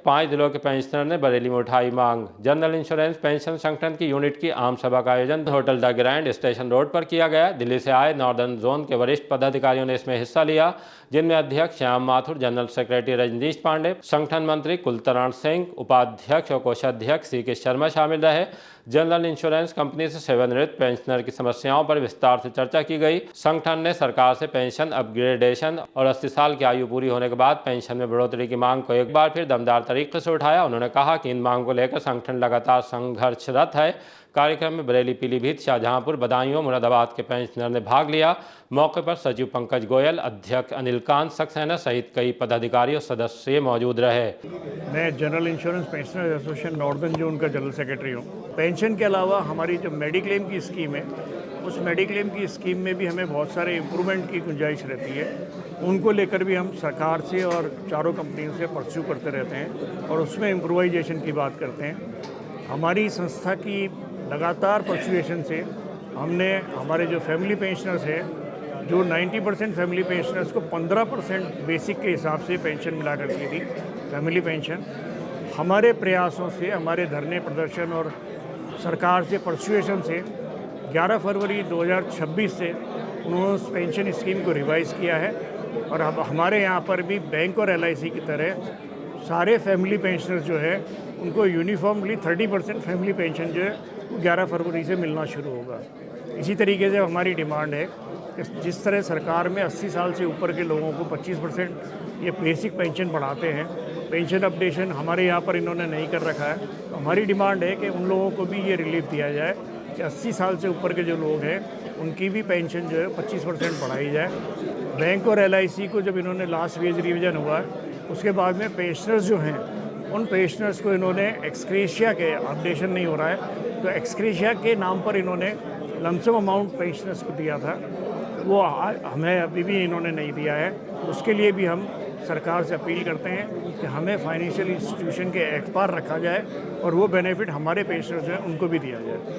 5 जिलों के पेंशनर ने बरेली में उठाई मांग। जनरल इंश्योरेंस पेंशन संगठन की यूनिट की आम सभा का आयोजन hotel the grand station road पर किया गया। दिल्ली से आए नॉर्दर्न जोन के वरिष्ठ पदाधिकारियों ने इसमें हिस्सा लिया, जिनमें अध्यक्ष श्याम माथुर, जनरल सेक्रेटरी रजनीश पांडे, संगठन मंत्री कुलतरण सिंह, उपाध्यक्ष और कोषाध्यक्ष CK शर्मा शामिल रहे। जनरल इंश्योरेंस कंपनी से सेवानिवृत्त पेंशनर की समस्याओं पर विस्तार से चर्चा की गई। संगठन ने सरकार से पेंशन अपग्रेडेशन और 80 साल की आयु पूरी होने के बाद पेंशन में बढ़ोतरी की मांग को एक बार फिर दमदार तरीके से उठाया। उन्होंने कहा कि इन मांगों को लेकर संगठन लगातार संघर्षरत है। कार्यक्रम में बरेली, पीलीभीत, शाहजहांपुर, बदायूं, मुरादाबाद के पेंशनर ने भाग लिया। मौके पर सचिव पंकज गोयल, अध्यक्ष अनिल कांत सक्सेना सहित कई पदाधिकारी और सदस्य मौजूद रहे। मैं general insurance pensioner association northern zone का जनरल सेक्रेटरी हूँ। पेंशन के अलावा हमारी जो मेडिक्लेम की स्कीम है, उस मेडिक्लेम की स्कीम में भी हमें बहुत सारे इम्प्रूवमेंट की गुंजाइश रहती है। उनको लेकर भी हम सरकार से और चारों कंपनियों से परस्यू करते रहते हैं और उसमें इम्प्रोवाइजेशन की बात करते हैं। हमारी संस्था की लगातार परस्यूएशन से हमने हमारे जो फैमिली पेंशनर्स हैं, जो 90% फैमिली पेंशनर्स को 15% बेसिक के हिसाब से पेंशन मिला करती थी फैमिली पेंशन, हमारे प्रयासों से, हमारे धरने प्रदर्शन और सरकार से परस्यूएशन से 11 फरवरी 2026 से उन्होंने उस पेंशन स्कीम को रिवाइज़ किया है। और अब हमारे यहाँ पर भी बैंक और LIC की तरह सारे फैमिली पेंशनर्स जो है उनको यूनिफॉर्मली 30% फैमिली पेंशन जो है 11 फरवरी से मिलना शुरू होगा। इसी तरीके से हमारी डिमांड है कि जिस तरह सरकार में 80 साल से ऊपर के लोगों को 25% ये बेसिक पेंशन बढ़ाते हैं, पेंशन अपडेशन हमारे यहाँ पर इन्होंने नहीं कर रखा है, तो हमारी डिमांड है कि उन लोगों को भी ये रिलीफ दिया जाए कि 80 साल से ऊपर के जो लोग हैं उनकी भी पेंशन जो है 25% बढ़ाई जाए। बैंक और LIC को जब इन्होंने लास्ट वेज रिविजन हुआ उसके बाद में पेंशनर्स जो हैं उन पेंशनर्स को इन्होंने एक्सक्रेशिया के अपडेशन नहीं हो रहा है, तो एक्सक्रेशिया के नाम पर इन्होंने लमसम अमाउंट पेंशनर्स को दिया था, वो हमें अभी भी इन्होंने नहीं दिया है। उसके लिए भी हम सरकार से अपील करते हैं कि हमें फाइनेंशियल इंस्टीट्यूशन के एतबार रखा जाए और वो बेनिफिट हमारे पेंशनर्स जो हैं उनको भी दिया जाए।